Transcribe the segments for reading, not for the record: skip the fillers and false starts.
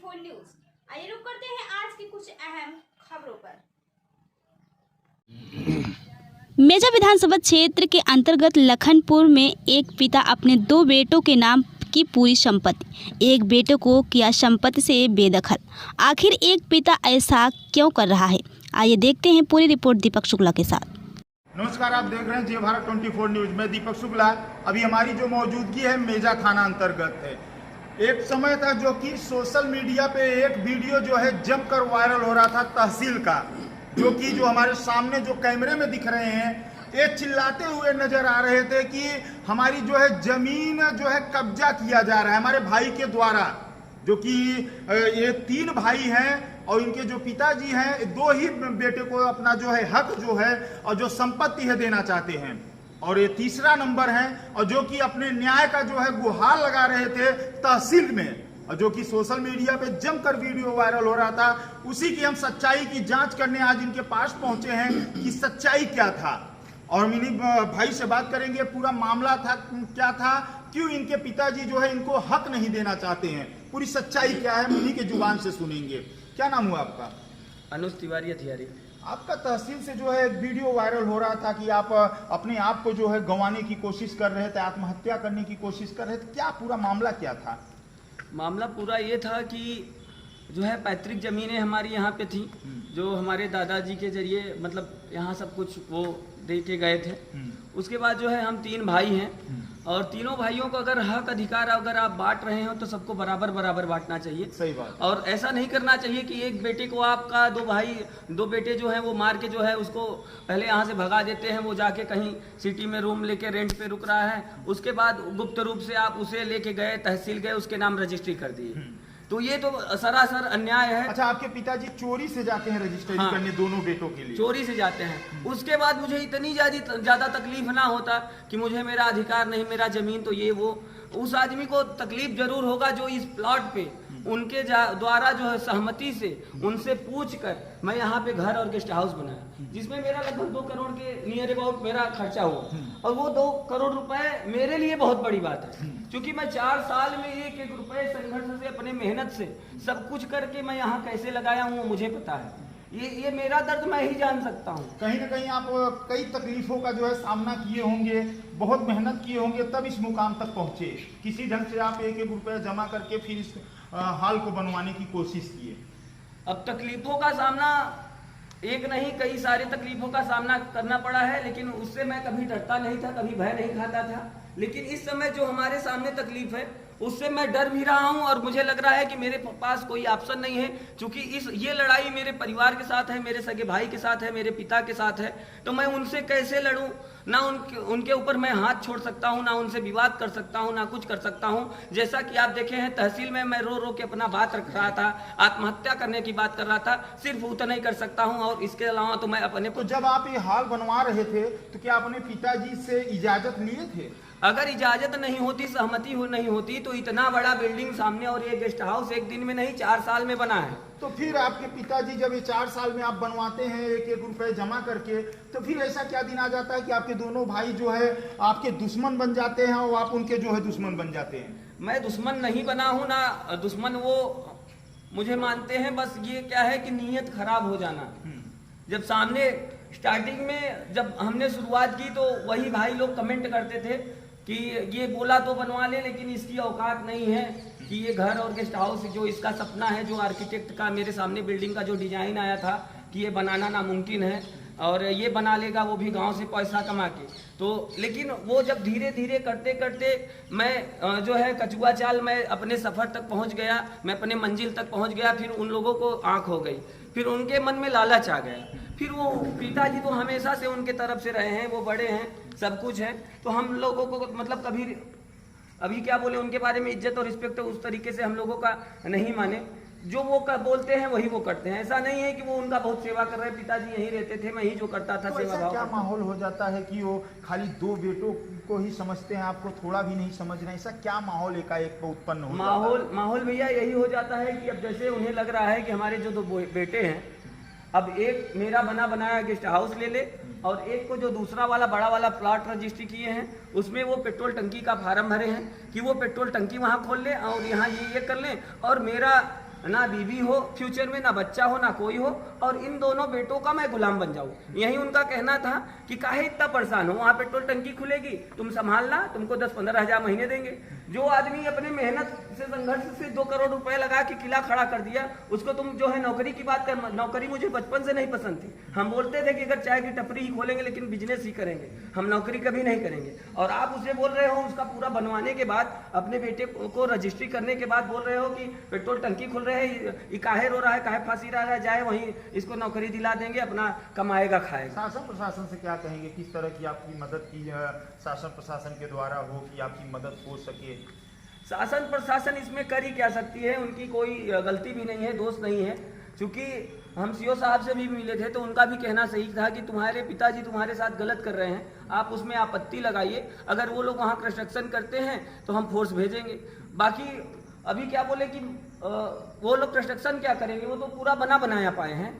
24 news. आइए रुक करते हैं आज की कुछ अहम खबरों पर। मेजा विधानसभा क्षेत्र के अंतर्गत लखनपुर में एक पिता अपने 2 बेटों के नाम की पूरी संपत्ति, एक बेटे को किया संपत्ति से बेदखल। आखिर एक पिता ऐसा क्यों कर रहा है? आइए देखते हैं पूरी रिपोर्ट दीपक शुक्ला के साथ। नमस्कार, आप देख रहे हैं जय भारत 24 न्यूज में दीपक शुक्ला। अभी हमारी जो मौजूदगी है मेजा थाना अंतर्गत है। एक समय था जो कि सोशल मीडिया पे एक वीडियो जो है जमकर वायरल हो रहा था तहसील का, जो हमारे सामने जो कैमरे में दिख रहे हैं, ये चिल्लाते हुए नजर आ रहे थे कि हमारी जो है जमीन जो है कब्जा किया जा रहा है हमारे भाई के द्वारा। जो कि ये 3 भाई हैं और इनके जो पिताजी हैं 2 ही बेटे को अपना जो है हक जो है और जो संपत्ति है देना चाहते हैं, और ये तीसरा नंबर है और जो कि अपने न्याय का जो है गुहार लगा रहे थे तहसील में, और जो कि सोशल मीडिया पे जमकर वीडियो वायरल हो रहा था। उसी की हम सच्चाई की जांच करने आज इनके पास पहुंचे हैं कि सच्चाई क्या था, और हम इन्हीं भाई से बात करेंगे पूरा मामला था क्या था, क्यों इनके पिताजी जो है इनको हक नहीं देना चाहते हैं, पूरी सच्चाई क्या है उन्हीं के जुबान से सुनेंगे। क्या नाम हुआ आपका? अनुज तिवारी हथियारी। आपका तहसील से जो है एक वीडियो वायरल हो रहा था कि आप अपने आप को जो है गंवाने की कोशिश कर रहे थे, आत्महत्या करने की कोशिश कर रहे थे। क्या पूरा मामला क्या था? मामला पूरा ये था कि जो है पैतृक ज़मीनें हमारी यहाँ पे थी, जो हमारे दादाजी के जरिए मतलब यहाँ सब कुछ वो दे के गए थे। उसके बाद जो है हम 3 भाई हैं और तीनों भाइयों को अगर हक अधिकार अगर आप बांट रहे हो तो सबको बराबर बराबर बांटना चाहिए। सही बात। और ऐसा नहीं करना चाहिए कि एक बेटे को आपका 2 बेटे जो हैं वो मार के जो है उसको पहले यहाँ से भगा देते हैं, वो जाके कहीं सिटी में रूम लेके रेंट पे रुक रहा है, उसके बाद गुप्त रूप से आप उसे लेके गए तहसील गए, उसके नाम रजिस्ट्री कर दिए। तो ये तो सरासर अन्याय है। अच्छा, आपके पिताजी चोरी से जाते हैं रजिस्ट्री करने दोनों बेटों के लिए? चोरी से जाते हैं। उसके बाद मुझे इतनी ज्यादा तकलीफ ना होता कि मुझे मेरा अधिकार नहीं, मेरा जमीन तो ये वो, उस आदमी को तकलीफ जरूर होगा जो इस प्लॉट पे उनके द्वारा जो है सहमति से उनसे पूछ कर मैं यहाँ पे घर और गेस्ट हाउस बनाया, जिसमें मेरा लगभग 2 करोड़ के नियर अबाउट मेरा खर्चा हुआ, और वो 2 करोड़ रुपए मेरे लिए बहुत बड़ी बात है, क्योंकि मैं 4 साल में 1-1 रुपए संघर्ष से अपने मेहनत से सब कुछ करके मैं यहाँ कैसे लगाया हूँ मुझे पता है। ये मेरा दर्द मैं ही जान सकता हूँ। कहीं ना कहीं आप कई तकलीफों का जो है सामना किए होंगे, बहुत मेहनत किए होंगे, तब इस मुकाम तक पहुंचे। किसी ढंग से आप 1-1 रुपया जमा करके फिर इस हाल को बनवाने की कोशिश किए। अब तकलीफों का सामना एक नहीं कई सारे तकलीफों का सामना करना पड़ा है, लेकिन उससे मैं कभी डरता नहीं था, कभी भय नहीं खाता था। लेकिन इस समय जो हमारे सामने तकलीफ है उससे मैं डर भी रहा हूं, और मुझे लग रहा है कि मेरे पास कोई ऑप्शन नहीं है, क्योंकि ये लड़ाई मेरे परिवार के साथ है, मेरे सगे भाई के साथ है, मेरे पिता के साथ है। तो मैं उनसे कैसे लड़ूं? ना उनके ऊपर मैं हाथ छोड़ सकता हूं, ना उनसे विवाद कर सकता हूं, ना कुछ कर सकता हूं। जैसा कि आप देखे हैं तहसील में मैं रो के अपना बात रख रहा था, आत्महत्या करने की बात कर रहा था, सिर्फ उतना ही कर सकता हूं, और इसके अलावा तो मैं अपने। तो जब आप ये हाल बनवा रहे थे तो क्या अपने पिताजी से इजाजत लिए थे? अगर इजाजत नहीं होती, सहमति नहीं होती, तो इतना बड़ा बिल्डिंग सामने और ये गेस्ट हाउस एक दिन में नहीं 4 साल में बना है। तो फिर आपके पिताजी जब ये 4 साल में आप बनवाते हैं 1-1 रुपए जमा करके, तो फिर ऐसा क्या दिन आ जाता है कि आपके दोनों भाई जो है आपके दुश्मन बन जाते हैं और आप उनके जो है दुश्मन बन जाते हैं? मैं दुश्मन नहीं बना हूं, ना दुश्मन वो मुझे मानते हैं। बस ये क्या है कि नीयत खराब हो जाना। जब सामने स्टार्टिंग में जब हमने शुरुआत की तो वही भाई लोग कमेंट करते थे कि ये बोला तो बनवा ले, लेकिन इसकी औकात नहीं है कि ये घर और गेस्ट हाउस जो इसका सपना है, जो आर्किटेक्ट का मेरे सामने बिल्डिंग का जो डिजाइन आया था कि ये बनाना नामुमकिन है, और ये बना लेगा वो भी गांव से पैसा कमा के। तो लेकिन वो जब धीरे धीरे करते करते मैं जो है कचुआ चाल मैं अपने सफ़र तक पहुंच गया, मैं अपने मंजिल तक पहुंच गया। फिर उन लोगों को आंख हो गई, फिर उनके मन में लालच आ गया। फिर वो पिताजी तो हमेशा से उनके तरफ से रहे हैं, वो बड़े हैं, सब कुछ है, तो हम लोगों को मतलब कभी अभी क्या बोले उनके बारे में इज्जत और रिस्पेक्ट उस तरीके से हम लोगों का नहीं माने। जो वो बोलते हैं वही वो करते हैं। ऐसा नहीं है कि वो उनका बहुत सेवा कर रहे हैं, पिताजी यहीं रहते थे, मैं ही जो करता था तो सेवा ऐसा भाव। क्या माहौल हो जाता है कि वो खाली 2 बेटों को ही समझते हैं, आपको थोड़ा भी नहीं समझ रहे? ऐसा क्या माहौल एकाएक उत्पन्न हो माहौल भैया यही हो जाता है कि अब जैसे उन्हें लग रहा है कि हमारे जो 2 बेटे हैं, अब एक मेरा बना बनाया गेस्ट हाउस ले ले, और एक को जो दूसरा वाला बड़ा वाला प्लॉट रजिस्ट्री किए हैं उसमें वो पेट्रोल टंकी का फार्म भरे हैं कि वो पेट्रोल टंकी वहाँ खोल ले और यहाँ ये कर लें, और मेरा ना बीवी हो फ्यूचर में, ना बच्चा हो, ना कोई हो, और इन दोनों बेटों का मैं गुलाम बन जाऊं। यही उनका कहना था कि काहे इतना परेशान हो, वहाँ पेट्रोल टंकी खुलेगी, तुम संभालना, तुमको 10-15 हज़ार महीने देंगे। जो आदमी अपने मेहनत से संघर्ष से 2 करोड़ रुपए लगा के किला खड़ा कर दिया, उसको तुम जो है नौकरी की बात कर। नौकरी मुझे बचपन से नहीं पसंद थी। हम बोलते थे कि अगर चाय की टपरी ही खोलेंगे लेकिन बिजनेस ही करेंगे, हम नौकरी कभी नहीं करेंगे। और आप उसे बोल रहे हो, उसका पूरा बनवाने के बाद, अपने बेटे को रजिस्ट्री करने के बाद बोल रहे हो कि पेट्रोल टंकी खुल रहे हैं, ये काहे रो रहा है, काहे फांसी रहा है, जाए वहीं इसको नौकरी दिला देंगे, अपना कमाएगा खाएगा। शासन प्रशासन से क्या कहेंगे, किस तरह की आपकी मदद की शासन प्रशासन के द्वारा हो कि आपकी मदद हो सके? शासन प्रशासन इसमें कर ही क्या सकती है, उनकी कोई गलती भी नहीं है, दोष नहीं है। क्योंकि हम सीओ साहब से भी मिले थे तो उनका भी कहना सही था कि तुम्हारे पिताजी तुम्हारे साथ गलत कर रहे हैं, आप उसमें आपत्ति लगाइए, अगर वो लोग वहाँ कंस्ट्रक्शन करते हैं तो हम फोर्स भेजेंगे। बाकी अभी क्या बोले कि वो लोग कंस्ट्रक्शन क्या करेंगे, वो तो पूरा बना बनाया पाए हैं।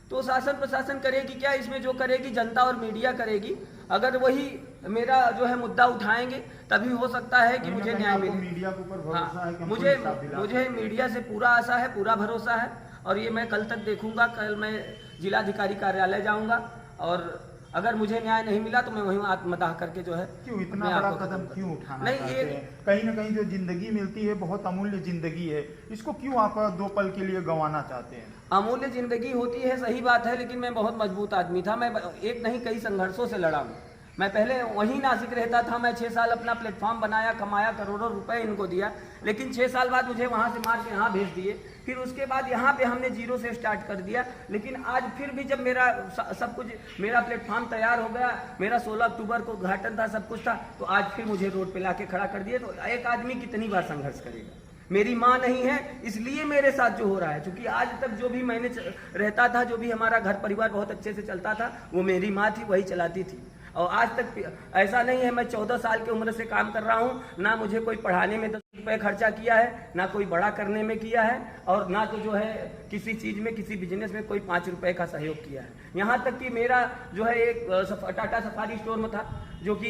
तो शासन प्रशासन करेगी क्या, इसमें जो करेगी जनता और मीडिया करेगी। अगर वही मेरा जो है मुद्दा उठाएंगे तभी हो सकता है कि मुझे न्याय मिले। मीडिया के ऊपर भरोसा है कि हमको मुझे इंसाफ दिला? मुझे मीडिया से पूरा आशा है, पूरा भरोसा है, और ये मैं कल तक देखूंगा। कल मैं जिलाधिकारी कार्यालय जाऊंगा और अगर मुझे न्याय नहीं मिला तो मैं वहीं आत्मदाह करके जो है। क्यों इतना बड़ा कदम क्यों उठाना नहीं, चाहते हैं? कहीं ना कहीं जो जिंदगी मिलती है, बहुत अमूल्य जिंदगी है, इसको क्यों आप 2 पल के लिए गंवाना चाहते हैं? अमूल्य जिंदगी होती है, सही बात है, लेकिन मैं बहुत मजबूत आदमी था। मैं एक नहीं कई संघर्षों से लड़ा हूँ। मैं पहले वहीं नासिक रहता था, मैं 6 साल अपना प्लेटफॉर्म बनाया, कमाया, करोड़ों रुपए इनको दिया, लेकिन 6 साल बाद मुझे वहाँ से मार के यहाँ भेज दिए। फिर उसके बाद यहाँ पे हमने 0 से स्टार्ट कर दिया। लेकिन आज फिर भी जब मेरा सब कुछ, मेरा प्लेटफॉर्म तैयार हो गया, मेरा 16 अक्टूबर को उद्घाटन था, सब कुछ था, तो आज फिर मुझे रोड पे लाके खड़ा कर दिए। तो एक आदमी कितनी बार संघर्ष करेगा? मेरी माँ नहीं है इसलिए मेरे साथ जो हो रहा है, क्योंकि आज तक जो भी मैंने रहता था, जो भी हमारा घर परिवार बहुत अच्छे से चलता था, वो मेरी माँ थी, वही चलाती थी। और आज तक ऐसा नहीं है, मैं 14 साल की उम्र से काम कर रहा हूँ, ना मुझे कोई पढ़ाने में 10 रुपये खर्चा किया है, ना कोई बड़ा करने में किया है, और ना तो जो है किसी चीज़ में, किसी बिजनेस में कोई 5 रुपए का सहयोग किया है। यहाँ तक कि मेरा जो है एक टाटा सफारी स्टोर में था, जो कि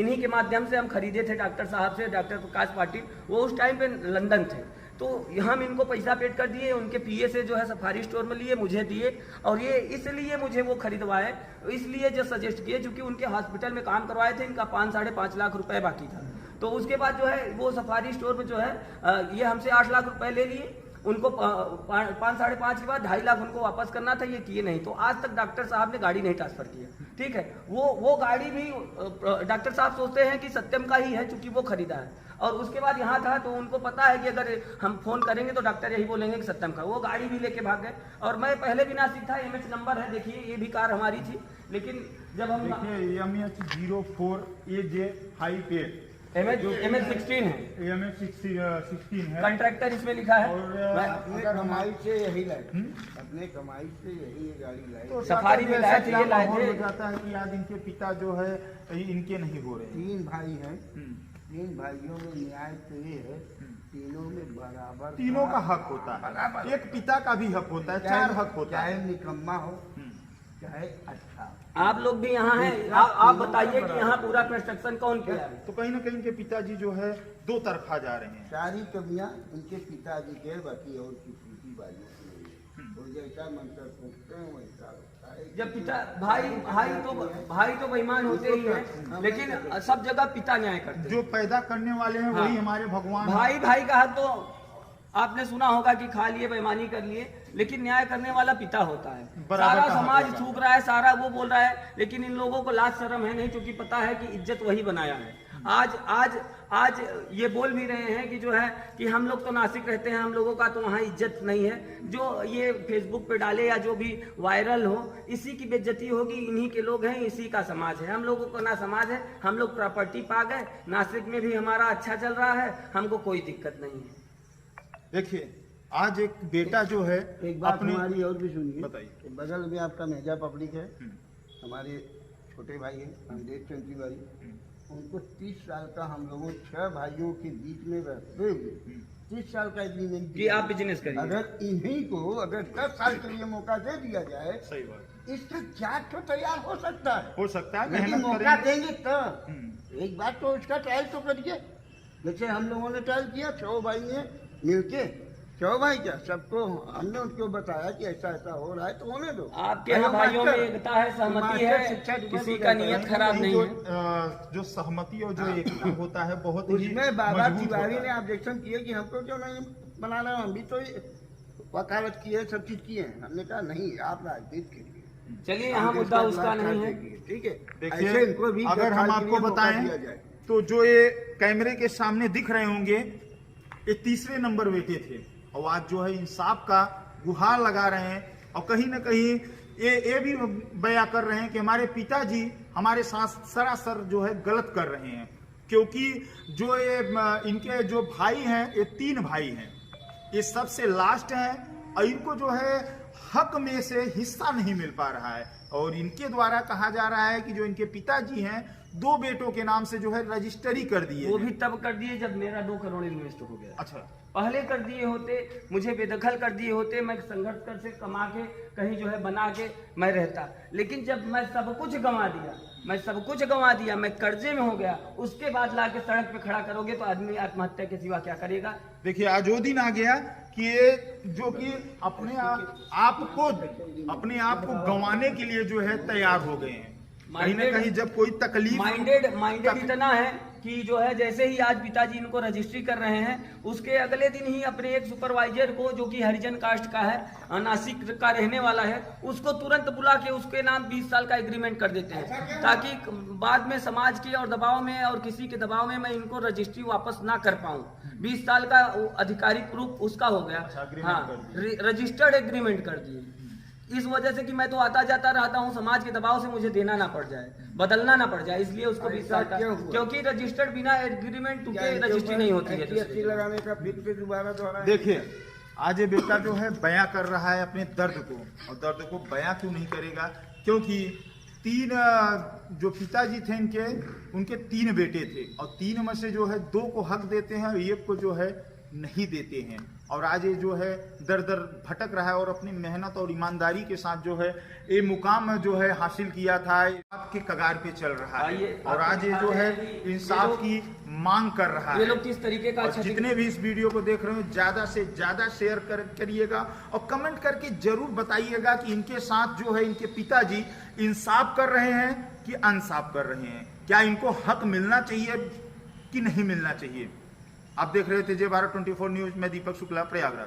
इन्हीं के माध्यम से हम खरीदे थे डॉक्टर साहब से, डॉक्टर प्रकाश पाटिल, वो उस टाइम पे लंदन थे। तो हम इनको पैसा पेड कर दिए, उनके पीए से जो है सफारी स्टोर में लिए, मुझे दिए, और ये इसलिए मुझे वो खरीदवाए, इसलिए जो सजेस्ट किए, क्योंकि उनके हॉस्पिटल में काम करवाए थे, इनका 5-5.5 लाख रुपए बाकी था। तो उसके बाद जो है वो सफारी स्टोर में जो है ये हमसे 8 लाख रुपए ले लिए, उनको 5-5.5 के बाद 2.5 लाख उनको वापस करना था, ये किए नहीं। तो आज तक डॉक्टर साहब ने गाड़ी नहीं ट्रांसफर किया, ठीक है। वो गाड़ी भी डॉक्टर साहब सोचते हैं कि सत्यम का ही है, चूंकि वो खरीदा है। और उसके बाद यहाँ था तो उनको पता है कि अगर हम फोन करेंगे तो डॉक्टर यही बोलेंगे कि सत्यम का। वो गाड़ी भी लेके भाग गए। और मैं पहले भी नासिक था, MH नंबर है, देखिए ये भी कार हमारी थी, लेकिन जब हम MH04AJ हाईवे MH 16 है, MH16 है, कंट्रैक्टर इसमें लिखा है। और अपने कमाई से यही लाए, अपने कमाई से यही ये गाड़ी लाए। तो सफारी में लाए थे, ये लाए थे। हो जाता है कि आज इनके पिता जो है इनके नहीं हो रहे हैं। 3 भाई हैं, 3 भाइयों में न्याय तो ये है, तीनों में बराबर, तीनों का हक होता है, एक पिता का भी हक होता है, 4 हक होता है। चाहे निकम्मा हो चाहे अच्छा। आप लोग भी यहाँ हैं, आप बताइए कि यहाँ पूरा कंस्ट्रक्शन कौन किया है? तो कहीं ना कहीं इनके पिताजी जो है 2 तरफा जा रहे हैं। सारी कमियां उनके पिताजी के, बाकी और किसी की बाजी वो जैसा मंत्र सोचते हैं वैसा होता है। जब पिता भाई तो बेईमान होते ही हैं, लेकिन सब जगह पिता न्याय करते हैं। जो पैदा करने वाले हैं वही हमारे भगवान हैं। भाई का हक तो आपने सुना होगा कि खा लिए, बेईमानी कर लिए, लेकिन न्याय करने वाला पिता होता है। सारा समाज थूक रहा है, सारा वो बोल रहा है, लेकिन इन लोगों को लाज शर्म है नहीं, क्योंकि पता है कि इज्जत वही बनाया है। आज ये बोल भी रहे हैं कि जो है कि हम लोग तो नासिक रहते हैं, हम लोगों का तो वहाँ इज्जत नहीं है। जो ये फेसबुक पे डाले या जो भी वायरल हो, इसी की बेइज्जती होगी। इन्हीं के लोग हैं, इसी का समाज है। हम लोगों को ना समाज है, हम लोग प्रॉपर्टी पा गए, नासिक में भी हमारा अच्छा चल रहा है, हमको कोई दिक्कत नहीं है। देखिए आज एक बेटा जो है एक बात हमारी और भी सुनिए, बताइए। बगल में आपका मेजा पब्लिक है, हमारे छोटे भाई हैं अमरेश चंद तिवारी, उनको 30 साल का हम लोगों 6 भाइयों के बीच में रहते हुए 30 साल का एग्रीमेंट कि आप बिजनेस करिए। अगर इन्हीं को अगर 10 साल के लिए मौका दे दिया जाए, सही बात, इसका क्या तो तैयार हो सकता है, लेकिन लेकिन मौका मेहनत देंगे तो एक बात तो उसका ट्रायल तो करिए। जैसे हम लोगों ने ट्रायल किया, 6 भाई ने मिलके क्यों भाई क्या सबको हमने उनको बताया कि ऐसा ऐसा हो रहा है तो होने दो। आपके यहाँ भाइयों में एकता है, सहमति है, किसी का नियत खराब नहीं है। जो सहमति और जो एकता होता है बहुत ही उसमें बाबा मजबूत तिवारी होता ने है। ऑब्जेक्शन किए कि हमको क्यों नहीं बना रहे हो, हम भी तो वकालत की है, सब चीज की है। हमने कहा नहीं, आप राजनीति के लिए चलिए यहाँ मुद्दा उसका नहीं है। ठीक है। देखिए, इनको भी अगर हम दरखास्त के आपको लिए मौका दिया बताएं जाए। तो जो ये कैमरे के सामने दिख रहे होंगे, ये तीसरे नंबर बेटे थे और आज जो है इंसाफ का गुहार लगा रहे हैं और कहीं ना कहीं ये भी बयां कर रहे हैं कि हमारे पिताजी हमारे साथ सरासर जो है गलत कर रहे हैं, क्योंकि जो ये इनके जो भाई हैं, ये 3 भाई हैं, ये सबसे लास्ट हैं और इनको जो है हक में से हिस्सा नहीं मिल पा रहा है। और इनके द्वारा कहा जा रहा है कि जो इनके पिताजी हैं 2 बेटों के नाम से जो है रजिस्ट्री कर दिए वो हैं। भी तब कर दिए जब मेरा 2 करोड़ इन्वेस्ट हो गया। अच्छा, पहले कर दिए होते, मुझे बेदखल कर दिए होते, मैं संघर्ष कर से कमा के कहीं जो है बना के मैं रहता। लेकिन जब मैं सब कुछ गंवा दिया, मैं कर्जे में हो गया, उसके बाद लाके सड़क पे खड़ा करोगे तो आदमी आत्महत्या के सिवा क्या करेगा। देखिए आज वो दिन आ गया कि ये जो कि अपने आप को गंवाने के लिए जो है तैयार हो गए हैं। कहीं ना कहीं जब कोई तकलीफ माइंडेड इतना है कि जो है जैसे ही आज पिताजी इनको रजिस्ट्री कर रहे हैं, उसके अगले दिन ही अपने एक सुपरवाइजर को, जो कि हरिजन कास्ट का है, नासिक का रहने वाला है, उसको तुरंत बुला के उसके नाम 20 साल का एग्रीमेंट कर देते हैं, ताकि बाद में समाज के और दबाव में और किसी के दबाव में मैं इनको रजिस्ट्री वापस ना कर पाऊं। 20 साल का आधिकारिक प्रूफ उसका हो गया। हाँ, रजिस्टर्ड एग्रीमेंट कर दिए। इस वजह से कि मैं तो आता जाता रहता हूँ, समाज के दबाव से मुझे देना ना पड़ जाए, बदलना ना पड़ जाए, इसलिए उसको 20 साल का, क्योंकि रजिस्टर्ड बिना एग्रीमेंट टूटे रजिस्ट्री नहीं होती है। रजिस्ट्री लगाने का फिर से दोबारा दोहरा। देखिए आज ये बेटा जो है बयां कर रहा है अपने दर्द को, और दर्द को बयां क्यों नहीं करेगा, क्योंकि 3 जो पिताजी थे उनके 3 बेटे थे और 3 में से जो है 2 को हक देते हैं और 1 को जो है नहीं देते हैं। और आज ये जो है दर दर भटक रहा है और अपनी मेहनत और ईमानदारी के साथ जो है ये मुकाम जो है हासिल किया था, आपके कगार पे चल रहा है और आज ये जो है इंसाफ की मांग कर रहा है। ये लोग किस तरीके का, जितने भी इस वीडियो को देख रहे हो ज्यादा से ज्यादा शेयर करिएगा और कमेंट करके जरूर बताइएगा कि इनके साथ जो है इनके पिताजी इंसाफ कर रहे हैं कि अनसाफ कर रहे हैं, क्या इनको हक मिलना चाहिए कि नहीं मिलना चाहिए। आप देख रहे थे जय भारत 24 न्यूज में दीपक शुक्ला, प्रयागराज।